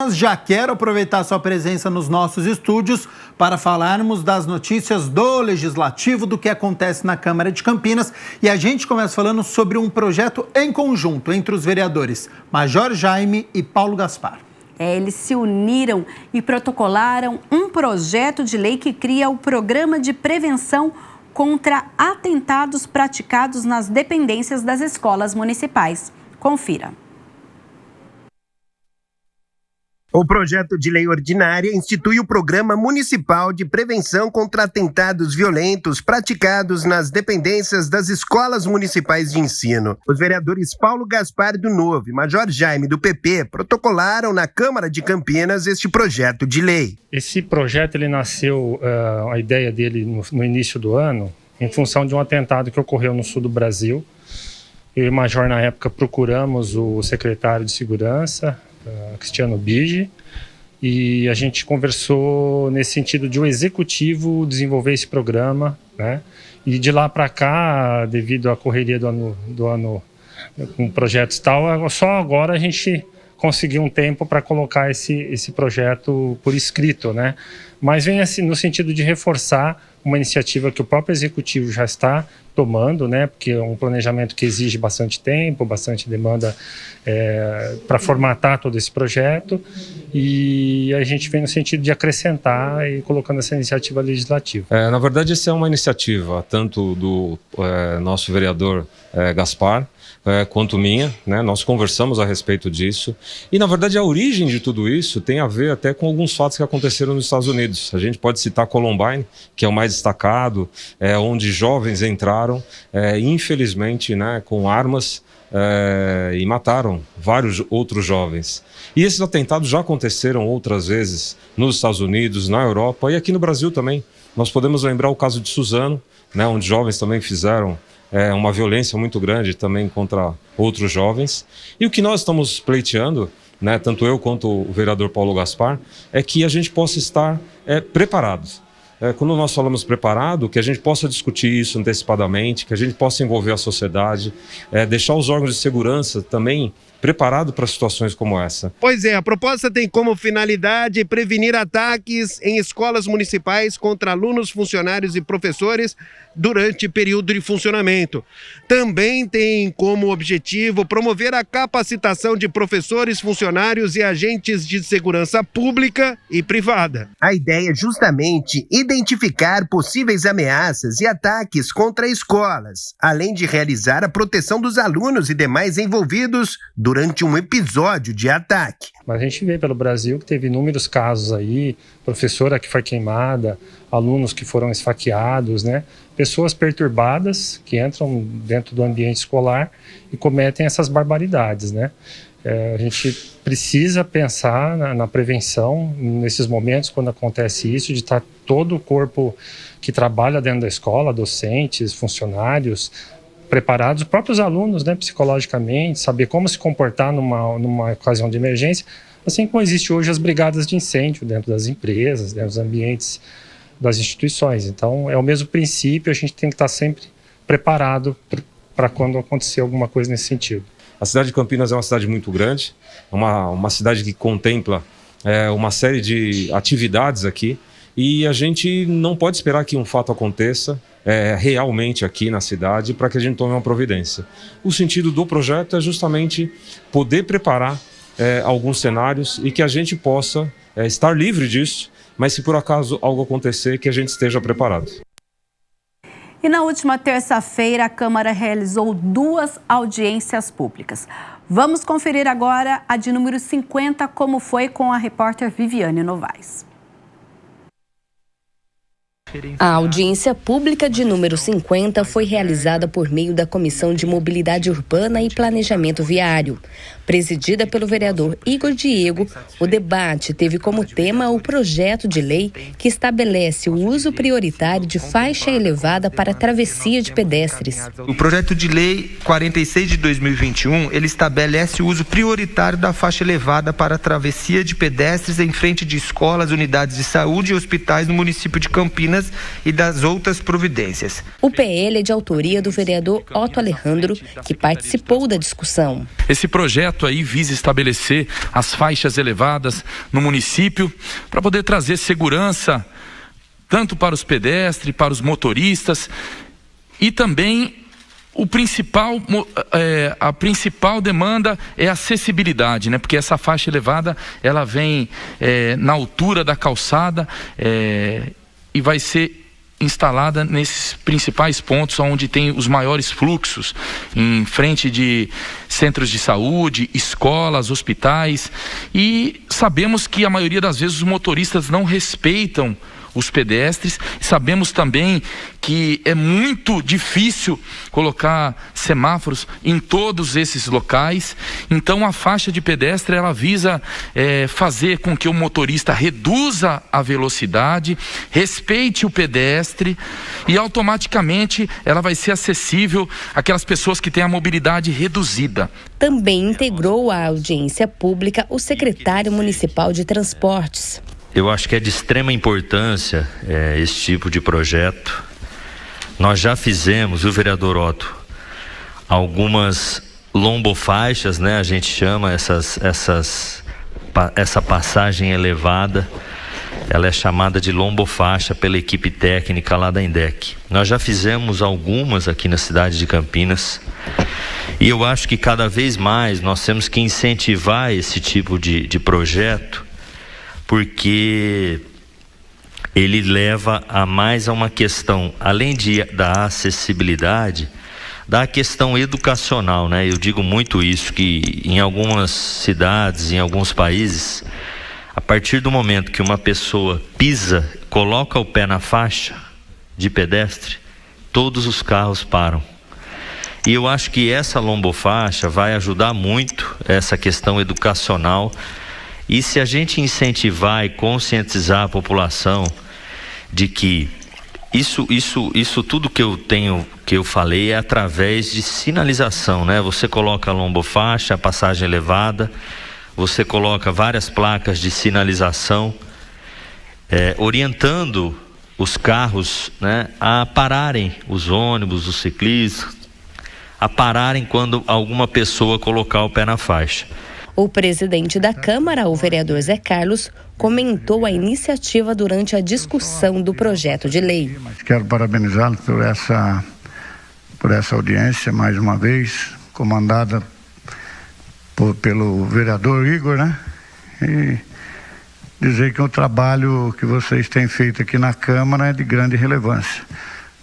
Já quero aproveitar sua presença nos nossos estúdios para falarmos das notícias do Legislativo, do que acontece na Câmara de Campinas. E a gente começa falando sobre um projeto em conjunto entre os vereadores Major Jaime e Paulo Gaspar. Eles se uniram e protocolaram um projeto de lei que cria o Programa de Prevenção contra Atentados Praticados nas Dependências das Escolas Municipais. Confira. O projeto de lei ordinária institui o Programa Municipal de Prevenção contra Atentados Violentos praticados nas dependências das escolas municipais de ensino. Os vereadores Paulo Gaspar do Novo e Major Jaime do PP protocolaram na Câmara de Campinas este projeto de lei. Esse projeto ele nasceu, a ideia dele no início do ano, em função de um atentado que ocorreu no sul do Brasil. Eu e o Major, na época, procuramos o secretário de Segurança, Cristiano Bige, e a gente conversou nesse sentido de o executivo desenvolver esse programa, né? E de lá para cá, devido à correria do ano com projetos e tal, só agora a gente conseguiu um tempo para colocar esse projeto por escrito, né? Mas vem assim no sentido de reforçar uma iniciativa que o próprio executivo já está tomando, né? Porque é um planejamento que exige bastante tempo, bastante demanda para formatar todo esse projeto, e a gente vem no sentido de acrescentar e colocando essa iniciativa legislativa. Na verdade, essa é uma iniciativa tanto do nosso vereador Gaspar, quanto minha, né? Nós conversamos a respeito disso, e na verdade a origem de tudo isso tem a ver até com alguns fatos que aconteceram nos Estados Unidos. A gente pode citar Columbine, que é o mais destacado, onde jovens entraram, infelizmente, né, com armas, e mataram vários outros jovens. E esses atentados já aconteceram outras vezes nos Estados Unidos, na Europa e aqui no Brasil também. Nós podemos lembrar o caso de Suzano, né, onde jovens também fizeram uma violência muito grande também contra outros jovens. E o que nós estamos pleiteando, né, tanto eu quanto o vereador Paulo Gaspar, é que a gente possa estar preparados. Quando nós falamos preparado, que a gente possa discutir isso antecipadamente, que a gente possa envolver a sociedade, deixar os órgãos de segurança também preparado para situações como essa. Pois é, a proposta tem como finalidade prevenir ataques em escolas municipais contra alunos, funcionários e professores durante período de funcionamento. Também tem como objetivo promover a capacitação de professores, funcionários e agentes de segurança pública e privada. A ideia é justamente identificar possíveis ameaças e ataques contra escolas, além de realizar a proteção dos alunos e demais envolvidos durante um episódio de ataque. Mas a gente vê pelo Brasil que teve inúmeros casos aí, professora que foi queimada, alunos que foram esfaqueados, né? Pessoas perturbadas que entram dentro do ambiente escolar e cometem essas barbaridades, né? A gente precisa pensar na prevenção nesses momentos, quando acontece isso, de estar todo o corpo que trabalha dentro da escola, docentes, funcionários, preparados, os próprios alunos, né, psicologicamente, saber como se comportar numa ocasião de emergência, assim como existe hoje as brigadas de incêndio dentro das empresas, dentro dos ambientes das instituições. Então, é o mesmo princípio, a gente tem que estar sempre preparado para quando acontecer alguma coisa nesse sentido. A cidade de Campinas é uma cidade muito grande, uma cidade que contempla uma série de atividades aqui, e a gente não pode esperar que um fato aconteça realmente aqui na cidade para que a gente tome uma providência. O sentido do projeto é justamente poder preparar alguns cenários e que a gente possa estar livre disso, mas se por acaso algo acontecer, que a gente esteja preparado. E na última terça-feira, a Câmara realizou 2 audiências públicas. Vamos conferir agora a de número 50, como foi com a repórter Viviane Novaes. A audiência pública de número 50 foi realizada por meio da Comissão de Mobilidade Urbana e Planejamento Viário. Presidida pelo vereador Igor Diego, o debate teve como tema o projeto de lei que estabelece o uso prioritário de faixa elevada para travessia de pedestres. O projeto de lei 46 de 2021, ele estabelece o uso prioritário da faixa elevada para travessia de pedestres em frente de escolas, unidades de saúde e hospitais no município de Campinas pequenas e das outras providências. O PL é de autoria do vereador Otto Alejandro, que participou da discussão. Esse projeto aí visa estabelecer as faixas elevadas no município para poder trazer segurança tanto para os pedestres, para os motoristas e também a principal demanda é a acessibilidade, né? Porque essa faixa elevada ela vem na altura da calçada e vai ser instalada nesses principais pontos onde tem os maiores fluxos, em frente de centros de saúde, escolas, hospitais, e sabemos que a maioria das vezes os motoristas não respeitam os pedestres. Sabemos também que é muito difícil colocar semáforos em todos esses locais. Então a faixa de pedestre ela visa fazer com que o motorista reduza a velocidade, respeite o pedestre e automaticamente ela vai ser acessível àquelas pessoas que têm a mobilidade reduzida. Também integrou a audiência pública o secretário municipal de transportes. Eu acho que é de extrema importância esse tipo de projeto. Nós já fizemos, o vereador Otto, algumas lombofaixas, né? A gente chama essa passagem elevada, ela é chamada de lombofaixa pela equipe técnica lá da INDEC. Nós já fizemos algumas aqui na cidade de Campinas e eu acho que cada vez mais nós temos que incentivar esse tipo de projeto, porque ele leva a uma questão, além da acessibilidade, da questão educacional, né? Eu digo muito isso, que em algumas cidades, em alguns países, a partir do momento que uma pessoa pisa, coloca o pé na faixa de pedestre, todos os carros param. E eu acho que essa lombofaixa vai ajudar muito essa questão educacional. E se a gente incentivar e conscientizar a população de que isso tudo que eu falei é através de sinalização, né? Você coloca a lombofaixa, a passagem elevada, você coloca várias placas de sinalização, orientando os carros, né, a pararem, os ônibus, os ciclistas, a pararem quando alguma pessoa colocar o pé na faixa. O presidente da Câmara, o vereador Zé Carlos, comentou a iniciativa durante a discussão do projeto de lei. Quero parabenizá-lo por essa audiência, mais uma vez, comandada pelo vereador Igor, né? E dizer que o trabalho que vocês têm feito aqui na Câmara é de grande relevância,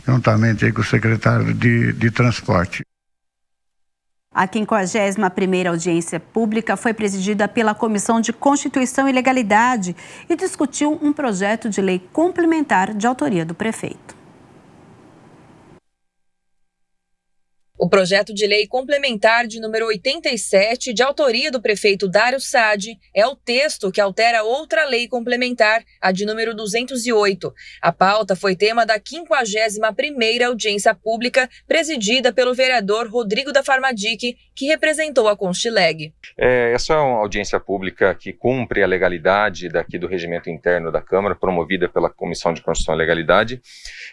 juntamente aí com o secretário de Transporte. A 51ª audiência pública foi presidida pela Comissão de Constituição e Legalidade e discutiu um projeto de lei complementar de autoria do prefeito. O projeto de lei complementar de número 87, de autoria do prefeito Dário Saad, é o texto que altera outra lei complementar, a de número 208. A pauta foi tema da 51ª audiência pública, presidida pelo vereador Rodrigo da Farmadique, que representou a Constileg. Essa é uma audiência pública que cumpre a legalidade daqui do regimento interno da Câmara, promovida pela Comissão de Constituição e Legalidade,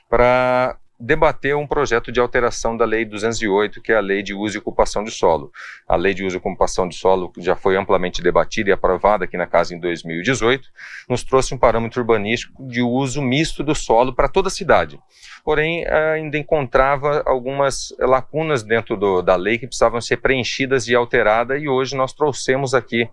para debater um projeto de alteração da Lei 208, que é a Lei de Uso e Ocupação de Solo. A Lei de Uso e Ocupação de Solo já foi amplamente debatida e aprovada aqui na Casa em 2018, nos trouxe um parâmetro urbanístico de uso misto do solo para toda a cidade. Porém, ainda encontrava algumas lacunas dentro da lei que precisavam ser preenchidas e alteradas, e hoje nós trouxemos aqui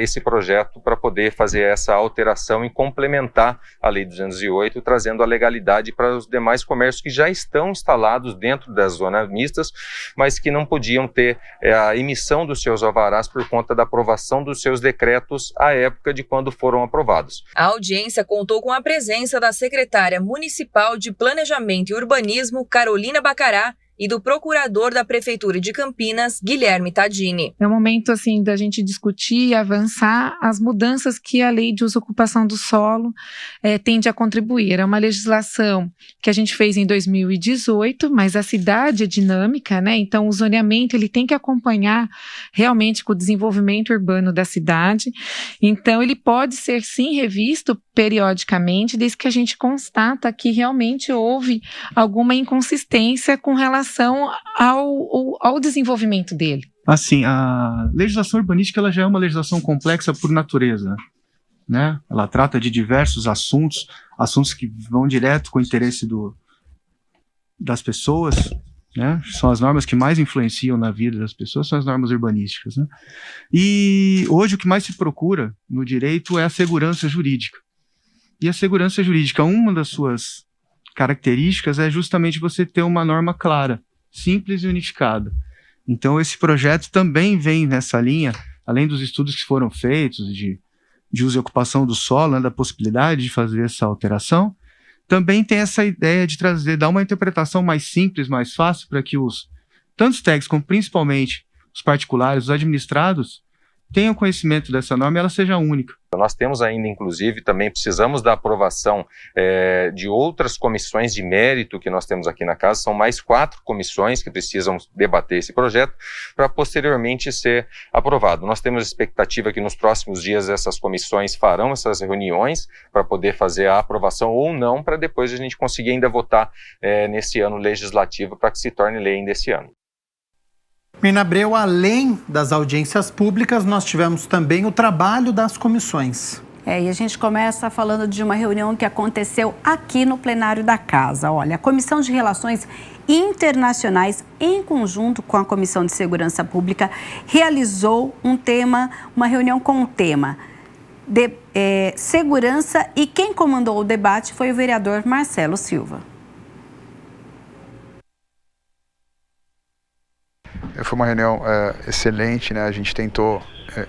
esse projeto para poder fazer essa alteração e complementar a Lei 208, trazendo a legalidade para os demais comércios que já estão instalados dentro das zonas mistas, mas que não podiam ter a emissão dos seus alvarás por conta da aprovação dos seus decretos à época de quando foram aprovados. A audiência contou com a presença da secretária municipal de Planejamento e Urbanismo, Carolina Bacará, e do procurador da Prefeitura de Campinas, Guilherme Tadini. É o momento assim da gente discutir e avançar as mudanças que a Lei de Uso e Ocupação do Solo tende a contribuir. É uma legislação que a gente fez em 2018, mas a cidade é dinâmica, né? Então o zoneamento ele tem que acompanhar realmente com o desenvolvimento urbano da cidade. Então ele pode ser sim revisto periodicamente, desde que a gente constata que realmente houve alguma inconsistência com relação ao desenvolvimento dele. Assim, a legislação urbanística ela já é uma legislação complexa por natureza, né? Ela trata de diversos assuntos que vão direto com o interesse das pessoas, né? São as normas que mais influenciam na vida das pessoas, são as normas urbanísticas, né? E hoje o que mais se procura no direito é a segurança jurídica. E a segurança jurídica, uma das suas características é justamente você ter uma norma clara, simples e unificada. Então esse projeto também vem nessa linha, além dos estudos que foram feitos de uso e ocupação do solo, né, da possibilidade de fazer essa alteração, também tem essa ideia de dar uma interpretação mais simples, mais fácil, para que tanto os técnicos como principalmente os particulares, os administrados, tenham conhecimento dessa norma e ela seja única. Nós temos ainda, inclusive, também precisamos da aprovação de outras comissões de mérito que nós temos aqui na casa. São mais 4 comissões que precisam debater esse projeto para posteriormente ser aprovado. Nós temos expectativa que nos próximos dias essas comissões farão essas reuniões para poder fazer a aprovação ou não, para depois a gente conseguir ainda votar nesse ano legislativo para que se torne lei ainda esse ano. Mirna Abreu, além das audiências públicas, nós tivemos também o trabalho das comissões. E a gente começa falando de uma reunião que aconteceu aqui no plenário da Casa. Olha, a Comissão de Relações Internacionais, em conjunto com a Comissão de Segurança Pública, realizou uma reunião com o tema de segurança, e quem comandou o debate foi o vereador Marcelo Silva. Foi uma reunião excelente, né? A gente tentou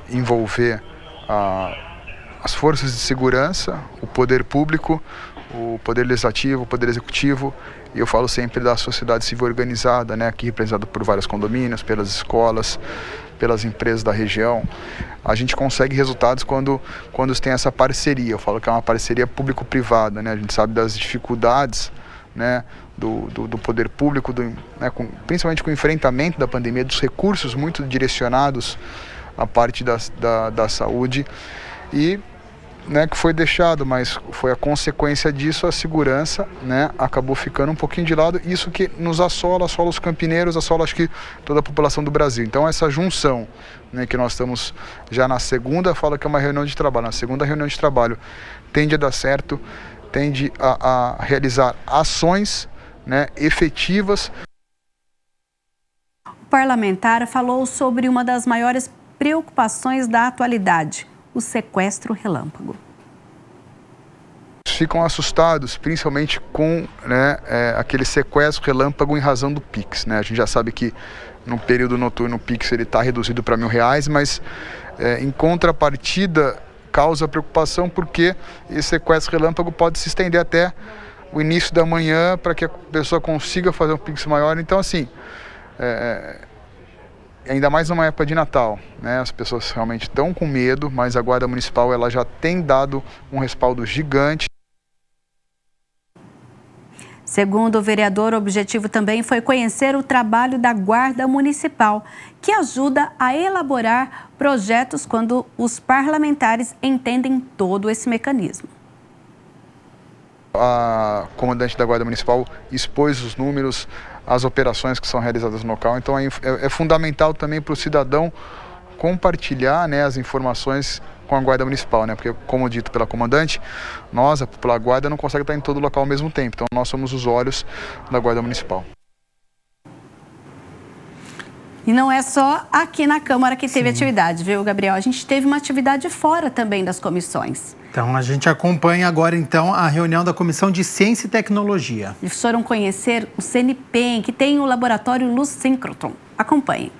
envolver as forças de segurança, o poder público, o poder legislativo, o poder executivo, e eu falo sempre da sociedade civil organizada, né? Aqui representada por vários condomínios, pelas escolas, pelas empresas da região. A gente consegue resultados quando tem essa parceria. Eu falo que é uma parceria público-privada, né? A gente sabe das dificuldades, né, do poder público, né, principalmente com o enfrentamento da pandemia, dos recursos muito direcionados à parte da saúde, e, né, que foi deixado, mas foi a consequência disso, a segurança, né, acabou ficando um pouquinho de lado, isso que nos assola os campineiros, assola acho que toda a população do Brasil. Então essa junção, né, que nós estamos já na segunda, fala que é uma reunião de trabalho, na segunda reunião de trabalho tende a dar certo, tende a realizar ações, né, efetivas. O parlamentar falou sobre uma das maiores preocupações da atualidade, o sequestro relâmpago. Ficam assustados, principalmente com, né, aquele sequestro relâmpago em razão do Pix, né? A gente já sabe que no período noturno o Pix está reduzido para R$1.000, mas em contrapartida causa preocupação porque esse sequestro relâmpago pode se estender até o início da manhã para que a pessoa consiga fazer um Pix maior. Então, assim, ainda mais numa época de Natal, né? As pessoas realmente estão com medo, mas a Guarda Municipal ela já tem dado um respaldo gigante. Segundo o vereador, o objetivo também foi conhecer o trabalho da Guarda Municipal, que ajuda a elaborar projetos quando os parlamentares entendem todo esse mecanismo. A comandante da Guarda Municipal expôs os números, as operações que são realizadas no local, então é fundamental também para o cidadão compartilhar, né, as informações com a Guarda Municipal, né? Porque, como dito pela comandante, nós, a Guarda, não consegue estar em todo local ao mesmo tempo, então nós somos os olhos da Guarda Municipal. E não é só aqui na Câmara que teve atividade, viu, Gabriel? A gente teve uma atividade fora também das comissões. Então, a gente acompanha agora, então, a reunião da Comissão de Ciência e Tecnologia. Eles foram conhecer o CNPEM, que tem o laboratório Luz Síncroton. Acompanhe.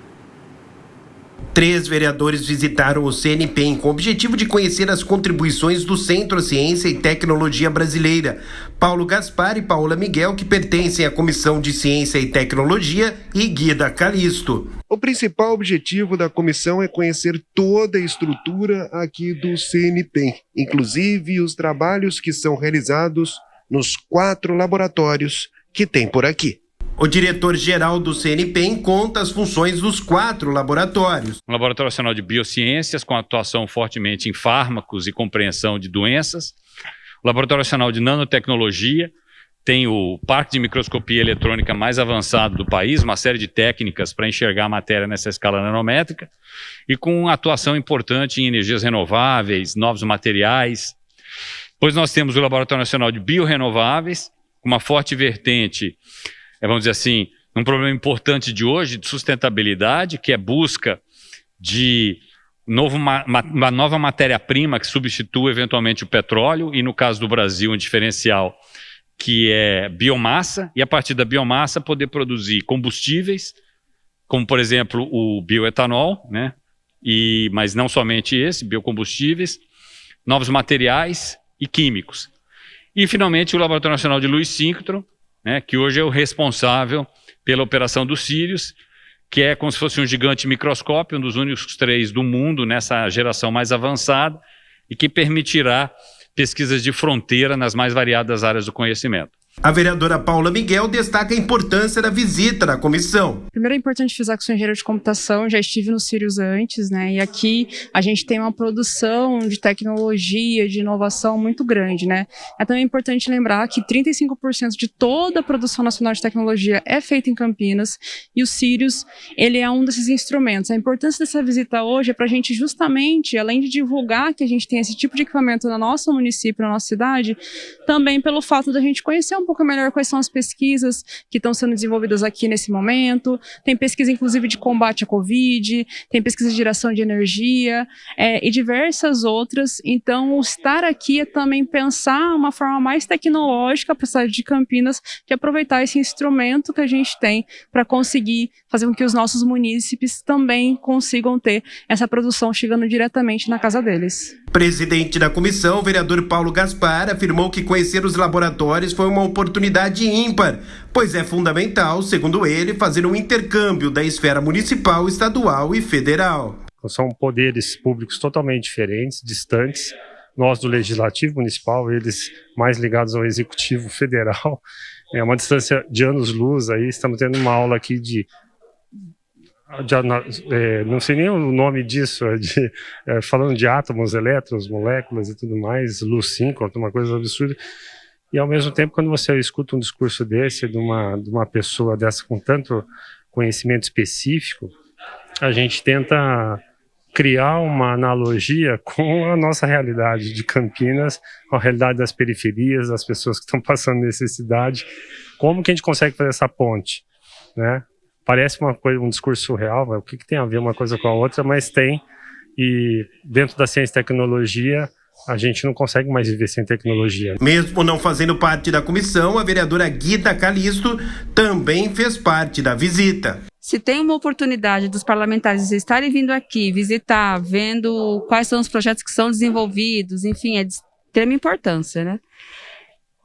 3 vereadores visitaram o CNPEM com o objetivo de conhecer as contribuições do Centro Ciência e Tecnologia Brasileira. Paulo Gaspar e Paola Miguel, que pertencem à Comissão de Ciência e Tecnologia, e Guida Calisto. O principal objetivo da comissão é conhecer toda a estrutura aqui do CNPEM, inclusive os trabalhos que são realizados nos 4 laboratórios que tem por aqui. O diretor-geral do CNPEM conta as funções dos 4 laboratórios. Um laboratório nacional de biociências, com atuação fortemente em fármacos e compreensão de doenças. O laboratório nacional de nanotecnologia, tem o parque de microscopia eletrônica mais avançado do país, uma série de técnicas para enxergar a matéria nessa escala nanométrica, e com atuação importante em energias renováveis, novos materiais. Depois nós temos o Laboratório Nacional de Biorrenováveis, com uma forte vertente, vamos dizer assim, um problema importante de hoje, de sustentabilidade, que é busca de uma nova matéria-prima que substitua eventualmente o petróleo, e no caso do Brasil, um diferencial que é biomassa, e a partir da biomassa poder produzir combustíveis, como por exemplo o bioetanol, né? Mas não somente esse, biocombustíveis, novos materiais e químicos. E finalmente o Laboratório Nacional de Louis Synchrotron, né, que hoje é o responsável pela operação dos Sirius, que é como se fosse um gigante microscópio, um dos únicos 3 do mundo nessa geração mais avançada, e que permitirá pesquisas de fronteira nas mais variadas áreas do conhecimento. A vereadora Paula Miguel destaca a importância da visita da comissão. Primeiro é importante frisar que sou engenheira de computação, já estive no Sirius antes, né? E aqui a gente tem uma produção de tecnologia, de inovação muito grande, né? É também importante lembrar que 35% de toda a produção nacional de tecnologia é feita em Campinas, e o Sirius, ele é um desses instrumentos. A importância dessa visita hoje é para a gente justamente, além de divulgar que a gente tem esse tipo de equipamento no nosso município, na nossa cidade, também pelo fato da gente conhecer um pouco melhor quais são as pesquisas que estão sendo desenvolvidas aqui nesse momento. Tem pesquisa, inclusive, de combate à Covid, tem pesquisa de geração de energia e diversas outras. Então, estar aqui é também pensar uma forma mais tecnológica para a cidade de Campinas, de aproveitar esse instrumento que a gente tem para conseguir fazer com que os nossos munícipes também consigam ter essa produção chegando diretamente na casa deles. Presidente da comissão, o vereador Paulo Gaspar, afirmou que conhecer os laboratórios foi uma oportunidade ímpar, pois é fundamental, segundo ele, fazer um intercâmbio da esfera municipal, estadual e federal. São poderes públicos totalmente diferentes, distantes. Nós do Legislativo Municipal, eles mais ligados ao Executivo Federal. É uma distância de anos-luz aí. Estamos tendo uma aula aqui não sei nem o nome disso, falando de átomos, elétrons, moléculas e tudo mais, luz 5, uma coisa absurda. E ao mesmo tempo, quando você escuta um discurso desse, de uma pessoa dessa com tanto conhecimento específico, a gente tenta criar uma analogia com a nossa realidade de Campinas, com a realidade das periferias, das pessoas que estão passando necessidade. Como que a gente consegue fazer essa ponte, né? Parece uma coisa, um discurso surreal, o que tem a ver uma coisa com a outra, mas tem. E dentro da ciência e tecnologia, a gente não consegue mais viver sem tecnologia. Mesmo não fazendo parte da comissão, a vereadora Guida Calisto também fez parte da visita. Se tem uma oportunidade dos parlamentares estarem vindo aqui, visitar, vendo quais são os projetos que são desenvolvidos, enfim, é de extrema importância, né?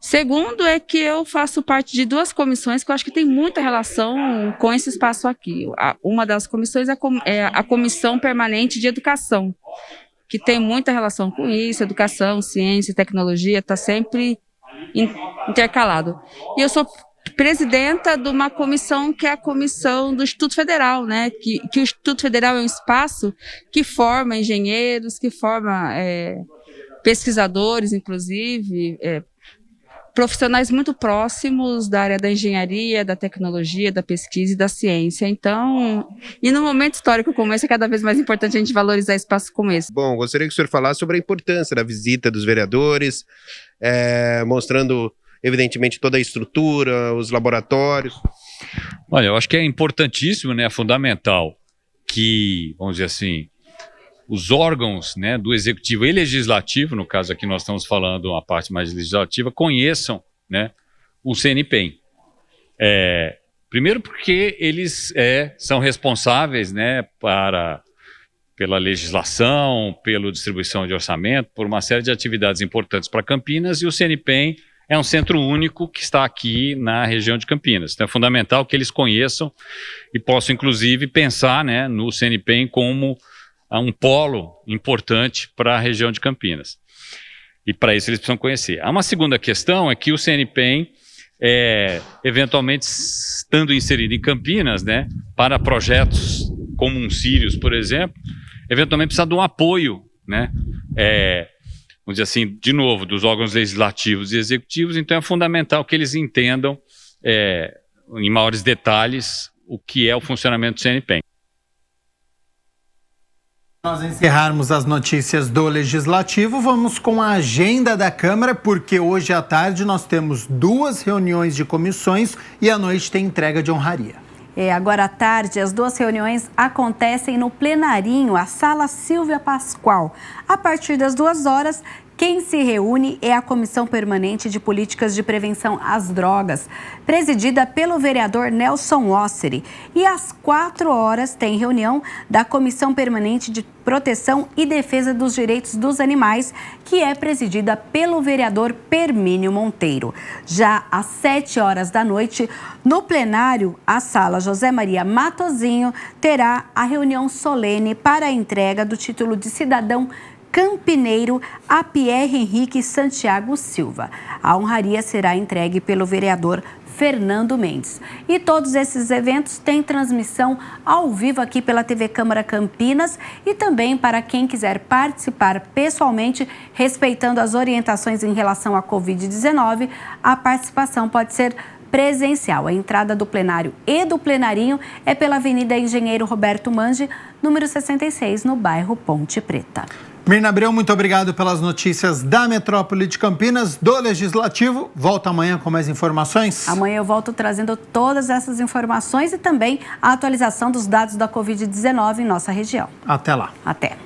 Segundo é que eu faço parte de 2 comissões que eu acho que tem muita relação com esse espaço aqui. Uma das comissões é a Comissão Permanente de Educação, que tem muita relação com isso, educação, ciência, tecnologia, está sempre intercalado. E eu sou presidenta de uma comissão que é a comissão do Instituto Federal, né? Que o Instituto Federal é um espaço que forma engenheiros, que forma pesquisadores, inclusive, profissionais muito próximos da área da engenharia, da tecnologia, da pesquisa e da ciência. Então, e num momento histórico como esse, é cada vez mais importante a gente valorizar espaços como esse. Bom, gostaria que o senhor falasse sobre a importância da visita dos vereadores, mostrando, evidentemente, toda a estrutura, os laboratórios. Olha, eu acho que é importantíssimo, né, fundamental que, vamos dizer assim, os órgãos, né, do executivo e legislativo, no caso aqui nós estamos falando uma parte mais legislativa, conheçam, né, o CNPEM. Primeiro porque eles são responsáveis, né, pela legislação, pela distribuição de orçamento, por uma série de atividades importantes para Campinas, e o CNPEM é um centro único que está aqui na região de Campinas. Então é fundamental que eles conheçam e possam, inclusive, pensar, né, no CNPEM como um polo importante para a região de Campinas. E para isso eles precisam conhecer. Há uma segunda questão, é que o CNPEM eventualmente estando inserido em Campinas, né, para projetos como um Sirius, por exemplo, eventualmente precisa de um apoio, né, vamos dizer assim, de novo, dos órgãos legislativos e executivos. Então é fundamental que eles entendam em maiores detalhes o que é o funcionamento do CNPEM. Nós encerrarmos as notícias do Legislativo, vamos com a agenda da Câmara, porque hoje à tarde nós temos 2 reuniões de comissões e à noite tem entrega de honraria. Agora à tarde, as 2 reuniões acontecem no plenarinho, a Sala Silvia Pascoal. A partir das 2 horas, quem se reúne é a Comissão Permanente de Políticas de Prevenção às Drogas, presidida pelo vereador Nelson Osseri. E às 4 horas tem reunião da Comissão Permanente de Proteção e Defesa dos Direitos dos Animais, que é presidida pelo vereador Permínio Monteiro. Já às 7 horas da noite, no plenário, a Sala José Maria Matozinho terá a reunião solene para a entrega do título de cidadão campineiro a Pierre Henrique Santiago Silva. A honraria será entregue pelo vereador Fernando Mendes. E todos esses eventos têm transmissão ao vivo aqui pela TV Câmara Campinas e também para quem quiser participar pessoalmente, respeitando as orientações em relação à Covid-19, a participação pode ser presencial. A entrada do plenário e do plenarinho é pela Avenida Engenheiro Roberto Mange, número 66, no bairro Ponte Preta. Mirna Abreu, muito obrigado pelas notícias da Metrópole de Campinas, do Legislativo. Volta amanhã com mais informações? Amanhã eu volto trazendo todas essas informações e também a atualização dos dados da Covid-19 em nossa região. Até lá. Até.